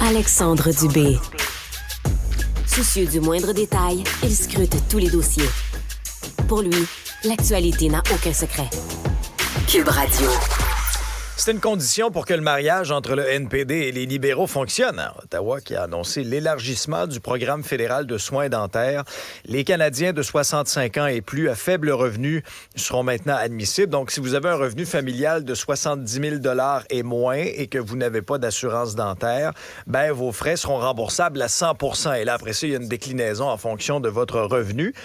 Alexandre Dubé. Soucieux du moindre détail, il scrute tous les dossiers. Pour lui, l'actualité n'a aucun secret. Cube Radio. C'est une condition pour que le mariage entre le NPD et les libéraux fonctionne. Ottawa qui a annoncé l'élargissement du programme fédéral de soins dentaires. Les Canadiens de 65 ans et plus à faible revenu seront maintenant admissibles. Donc, si vous avez un revenu familial de 70 000 $ et moins et que vous n'avez pas d'assurance dentaire, ben vos frais seront remboursables à 100 %. Et là, après ça, il y a une déclinaison en fonction de votre revenu.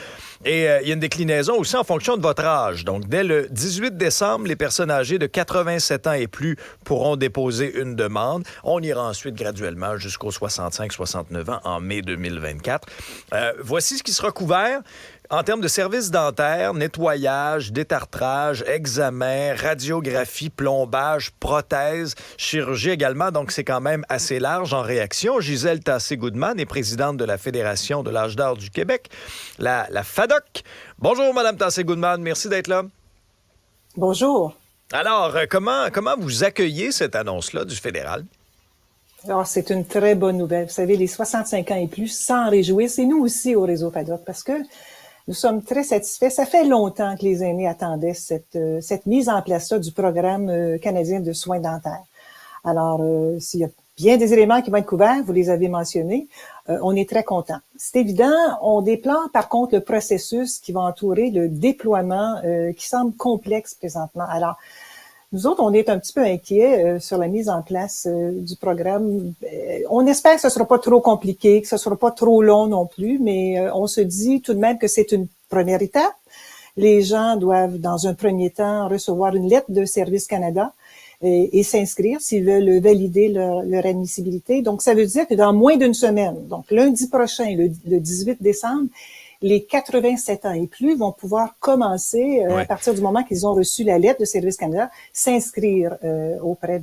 Et il y a une déclinaison aussi en fonction de votre âge. Donc, dès le 18 décembre, les personnes âgées de 87 ans et plus pourront déposer une demande. On ira ensuite graduellement jusqu'aux 65-69 ans en mai 2024. Voici ce qui sera couvert. En termes de services dentaires, nettoyage, détartrage, examen, radiographie, plombage, prothèse, chirurgie également. Donc, c'est quand même assez large en réaction. Gisèle Tassé-Goodman est présidente de la Fédération de l'âge d'or du Québec, la FADOC. Bonjour, Madame Tassé-Goodman. Merci d'être là. Bonjour. Alors, comment vous accueillez cette annonce-là du fédéral? Alors, c'est une très bonne nouvelle. Vous savez, les 65 ans et plus s'en réjouissent. Et nous aussi au réseau FADOC, parce que nous sommes très satisfaits. Ça fait longtemps que les aînés attendaient cette mise en place-là du programme canadien de soins dentaires. Alors, s'il y a bien des éléments qui vont être couverts, vous les avez mentionnés, on est très contents. C'est évident, on déplore par contre le processus qui va entourer le déploiement qui semble complexe présentement. Alors, nous autres, on est un petit peu inquiets sur la mise en place du programme. On espère que ce sera pas trop compliqué, que ce sera pas trop long non plus, mais on se dit tout de même que c'est une première étape. Les gens doivent, dans un premier temps, recevoir une lettre de Service Canada et s'inscrire s'ils veulent valider leur admissibilité. Donc, ça veut dire que dans moins d'une semaine, donc lundi prochain, le 18 décembre, les 87 ans et plus vont pouvoir commencer, à partir du moment qu'ils ont reçu la lettre de Service Canada, s'inscrire auprès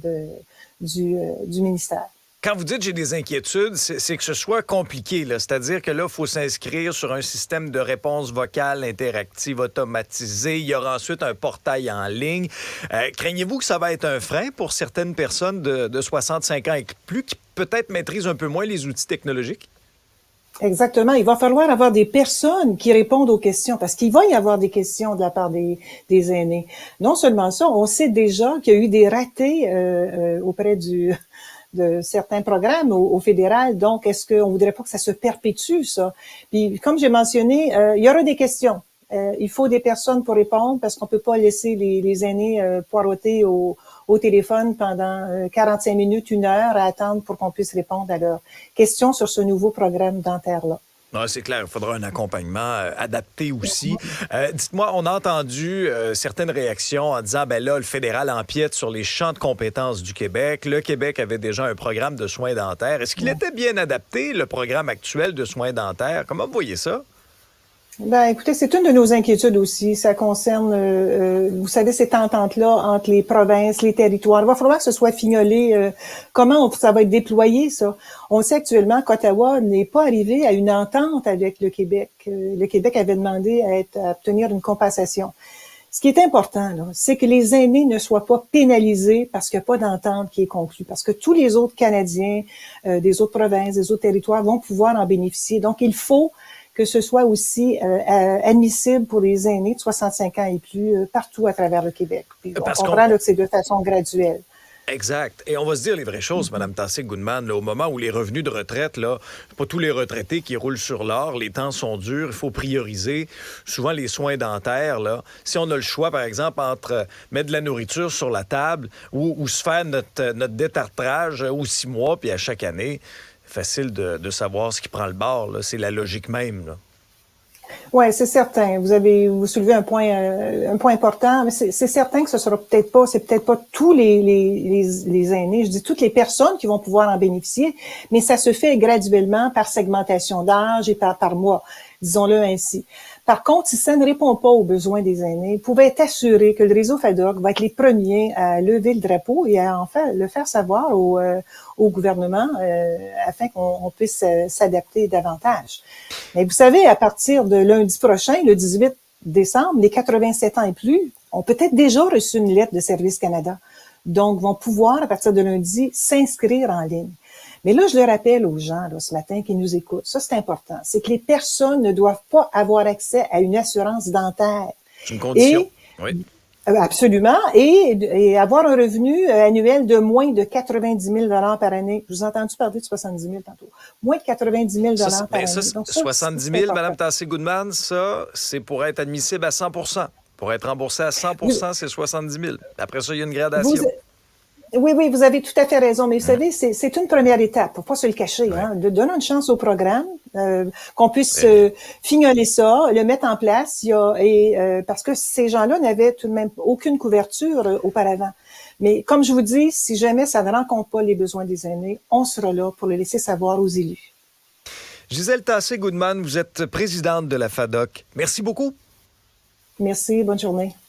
du ministère. Quand vous dites « j'ai des inquiétudes », c'est que ce soit compliqué, là. C'est-à-dire que là, il faut s'inscrire sur un système de réponse vocale interactive automatisé. Il y aura ensuite un portail en ligne. Craignez-vous que ça va être un frein pour certaines personnes de 65 ans et plus qui peut-être maîtrisent un peu moins les outils technologiques? Exactement. Il va falloir avoir des personnes qui répondent aux questions parce qu'il va y avoir des questions de la part des aînés. Non seulement ça, on sait déjà qu'il y a eu des ratés auprès de certains programmes au fédéral. Donc, est-ce qu'on voudrait pas que ça se perpétue, ça? Puis, comme j'ai mentionné, il y aura des questions. Il faut des personnes pour répondre parce qu'on peut pas laisser les aînés poireauter au téléphone pendant 45 minutes, 1 heure à attendre pour qu'on puisse répondre à leurs questions sur ce nouveau programme dentaire-là. Non, c'est clair, il faudra un accompagnement adapté aussi. Dites-moi, on a entendu certaines réactions en disant, ben là, le fédéral empiète sur les champs de compétences du Québec. Le Québec avait déjà un programme de soins dentaires. Est-ce qu'il était bien adapté, le programme actuel de soins dentaires? Comment vous voyez ça? Ben, écoutez, c'est une de nos inquiétudes aussi. Ça concerne, vous savez, cette entente-là entre les provinces, les territoires. Il va falloir que ce soit fignolé. Comment ça va être déployé, ça? On sait actuellement qu'Ottawa n'est pas arrivé à une entente avec le Québec. Le Québec avait demandé à obtenir une compensation. Ce qui est important, là, c'est que les aînés ne soient pas pénalisés parce qu'il n'y a pas d'entente qui est conclue. Parce que tous les autres Canadiens, des autres provinces, des autres territoires vont pouvoir en bénéficier. Donc, il faut que ce soit aussi admissible pour les aînés de 65 ans et plus partout à travers le Québec. Puis on comprend là, que c'est de façon graduelle. Exact. Et on va se dire les vraies choses, Mme Tassé-Goodman. Au moment où les revenus de retraite, là, pas tous les retraités qui roulent sur l'or, les temps sont durs, il faut prioriser souvent les soins dentaires. Là. Si on a le choix, par exemple, entre mettre de la nourriture sur la table ou se faire notre détartrage aux 6 mois, puis à chaque année, facile de savoir ce qui prend le bord. Là. C'est la logique même. Là. Oui, c'est certain. Vous soulevez un point important, mais c'est certain que c'est peut-être pas tous les aînés, je dis toutes les personnes qui vont pouvoir en bénéficier, mais ça se fait graduellement par segmentation d'âge et par mois, disons-le ainsi. Par contre, si ça ne répond pas aux besoins des aînés, vous pouvez être assuré que le réseau FADOC va être les premiers à lever le drapeau et à le faire savoir au gouvernement afin qu'on puisse s'adapter davantage. Mais vous savez, à partir de lundi prochain, le 18 décembre, les 87 ans et plus ont peut-être déjà reçu une lettre de Service Canada. Donc, vont pouvoir, à partir de lundi, s'inscrire en ligne. Mais là, je le rappelle aux gens là, ce matin qui nous écoutent, ça c'est important, c'est que les personnes ne doivent pas avoir accès à une assurance dentaire. C'est une condition. Oui. Absolument. Et avoir un revenu annuel de moins de 90 000 par année. Je vous ai entendu parler de 70 000 tantôt. Moins de 90 000 par année. Donc, 70 000, Mme Tassé-Goodman, ça, c'est pour être admissible à 100 Pour être remboursé à 100 c'est 70 000. Après ça, il y a une gradation. Oui, vous avez tout à fait raison. Mais vous savez, c'est une première étape. Faut pas se le cacher. Hein, de donner une chance au programme, qu'on puisse fignoler ça, le mettre en place. Parce que ces gens-là n'avaient tout de même aucune couverture auparavant. Mais comme je vous dis, si jamais ça ne rencontre pas les besoins des aînés, on sera là pour le laisser savoir aux élus. Gisèle Tassé-Goodman, vous êtes présidente de la FADOC. Merci beaucoup. Merci. Bonne journée.